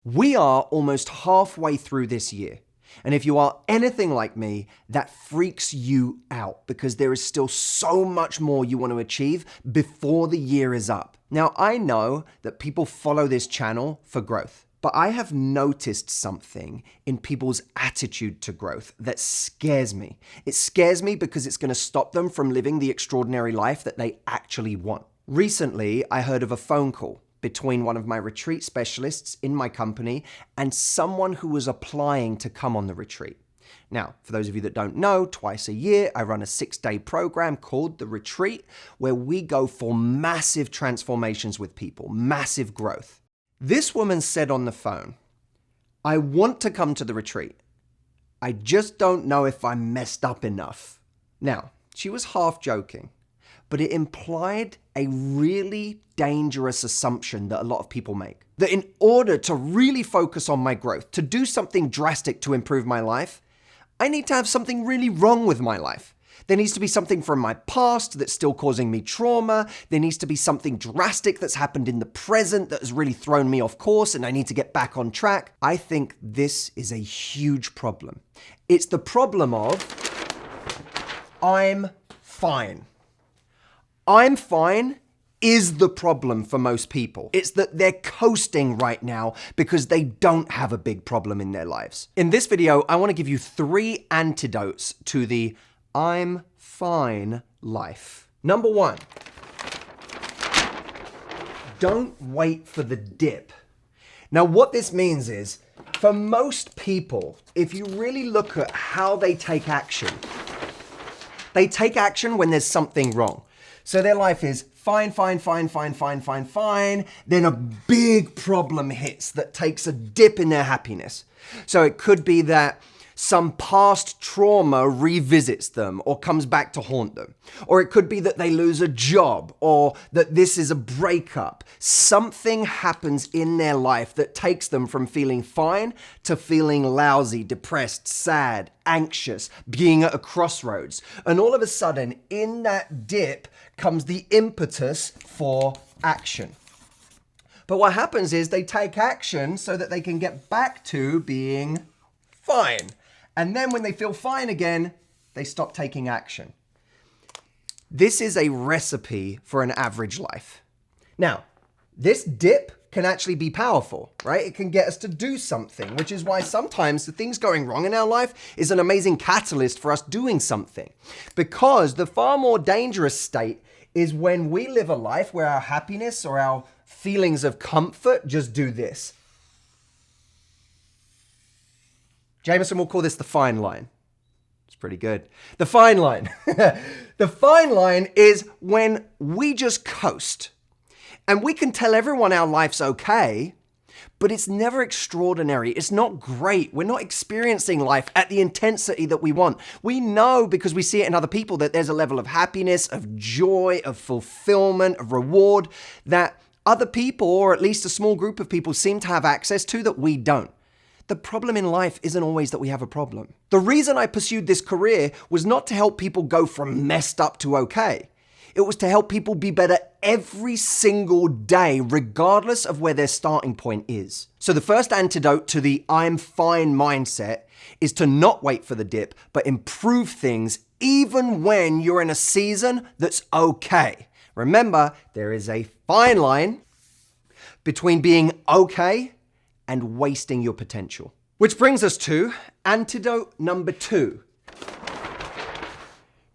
We are almost halfway through this year. And if you are anything like me, that freaks you out because there is still so much more you want to achieve before the year is up. Now, I know that people follow this channel for growth, but I have noticed something in people's attitude to growth that scares me. It scares me because it's going to stop them from living the extraordinary life that they actually want. Recently, I heard of a phone call between one of my retreat specialists in my company and someone who was applying to come on the retreat. Now, for those of you that don't know, twice a year, I run a 6-day program called The Retreat, where we go for massive transformations with people, massive growth. This woman said on the phone, "I want to come to the retreat. I just don't know if I'm messed up enough." Now, she was half joking, but it implied a really dangerous assumption that a lot of people make. That in order to really focus on my growth, to do something drastic to improve my life, I need to have something really wrong with my life. There needs to be something from my past that's still causing me trauma. There needs to be something drastic that's happened in the present that has really thrown me off course and I need to get back on track. I think this is a huge problem. It's the problem of I'm fine. I'm fine is the problem for most people. It's that they're coasting right now because they don't have a big problem in their lives. In this video, I want to give you 3 antidotes to the I'm fine life. Number 1, don't wait for the dip. Now, what this means is, for most people, if you really look at how they take action when there's something wrong. So their life is fine. Then a big problem hits that takes a dip in their happiness. So it could be that some past trauma revisits them or comes back to haunt them. Or it could be that they lose a job or that this is a breakup. Something happens in their life that takes them from feeling fine to feeling lousy, depressed, sad, anxious, being at a crossroads. And all of a sudden, in that dip comes the impetus for action. But what happens is they take action so that they can get back to being fine. And then when they feel fine again, they stop taking action. This is a recipe for an average life. Now, this dip can actually be powerful, right? It can get us to do something, which is why sometimes the things going wrong in our life is an amazing catalyst for us doing something. Because the far more dangerous state is when we live a life where our happiness or our feelings of comfort just do this. Jameson will call this the fine line. It's pretty good. The fine line. The fine line is when we just coast. And we can tell everyone our life's okay, but it's never extraordinary. It's not great. We're not experiencing life at the intensity that we want. We know because we see it in other people that there's a level of happiness, of joy, of fulfillment, of reward that other people, or at least a small group of people, seem to have access to that we don't. The problem in life isn't always that we have a problem. The reason I pursued this career was not to help people go from messed up to okay. It was to help people be better every single day, regardless of where their starting point is. So the first antidote to the I'm fine mindset is to not wait for the dip, but improve things even when you're in a season that's okay. Remember, there is a fine line between being okay and wasting your potential. Which brings us to antidote number 2.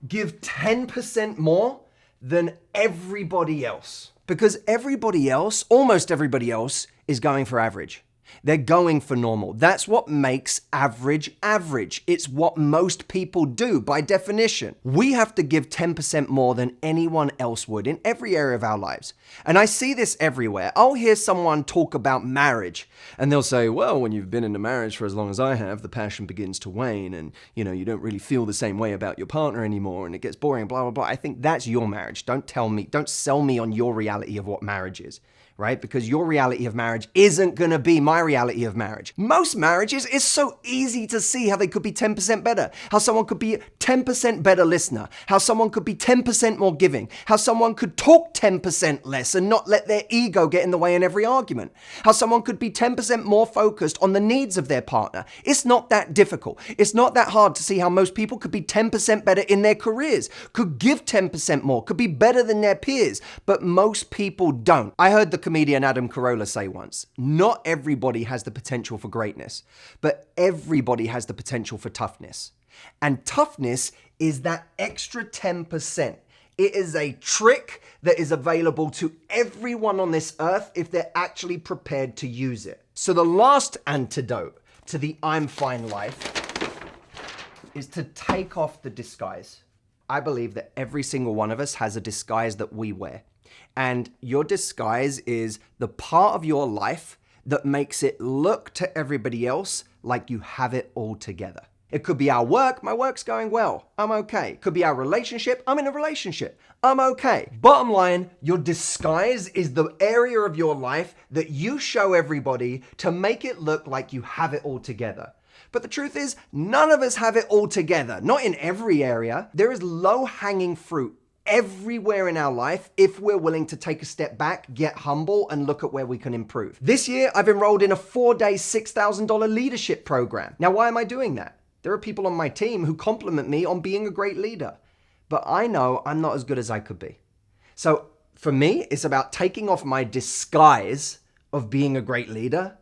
Give 10% more than everybody else. Because everybody else, almost everybody else, is going for average. They're going for normal. That's what makes average average. It's what most people do by definition. We have to give 10% more than anyone else would in every area of our lives. And I see this everywhere. I'll hear someone talk about marriage and they'll say, well, when you've been in a marriage for as long as I have, the passion begins to wane and you don't really feel the same way about your partner anymore and it gets boring, blah, blah, blah. I think that's your marriage. Don't sell me on your reality of what marriage is. right? Because your reality of marriage isn't gonna be my reality of marriage. Most marriages, it's so easy to see how they could be 10% better, how someone could be 10% better listener, how someone could be 10% more giving, how someone could talk 10% less and not let their ego get in the way in every argument, how someone could be 10% more focused on the needs of their partner. It's not that difficult. It's not that hard to see how most people could be 10% better in their careers, could give 10% more, could be better than their peers, but most people don't. I heard the comedian Adam Carolla say once, not everybody has the potential for greatness, but everybody has the potential for toughness. And toughness is that extra 10%. It is a trick that is available to everyone on this earth if they're actually prepared to use it. So the last antidote to the I'm fine life is to take off the disguise. I believe that every single one of us has a disguise that we wear. And your disguise is the part of your life that makes it look to everybody else like you have it all together. It could be our work. My work's going well. I'm okay. It could be our relationship. I'm in a relationship. I'm okay. Bottom line, your disguise is the area of your life that you show everybody to make it look like you have it all together. But the truth is, none of us have it all together. Not in every area. There is low-hanging fruit everywhere in our life if we're willing to take a step back, get humble, and look at where we can improve. This year, I've enrolled in a 4-day, $6,000 leadership program. Now, why am I doing that? There are people on my team who compliment me on being a great leader, but I know I'm not as good as I could be. So for me, it's about taking off my disguise of being a great leader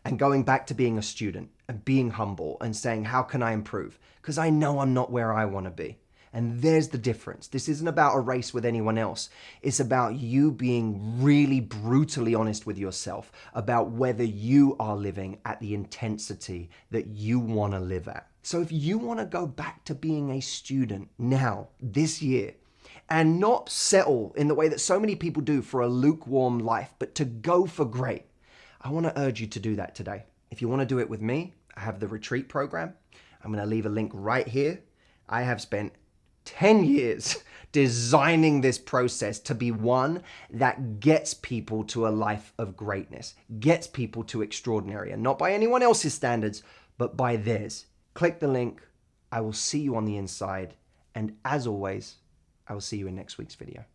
and going back to being a student and being humble and saying, how can I improve? Because I know I'm not where I want to be. And there's the difference. This isn't about a race with anyone else. It's about you being really brutally honest with yourself about whether you are living at the intensity that you want to live at. So if you want to go back to being a student now, this year, and not settle in the way that so many people do for a lukewarm life, but to go for great, I want to urge you to do that today. If you want to do it with me, I have the retreat program. I'm going to leave a link right here. I have spent 10 years designing this process to be one that gets people to a life of greatness, gets people to extraordinary, and not by anyone else's standards, but by theirs. Click the link. I will see you on the inside. And as always, I will see you in next week's video.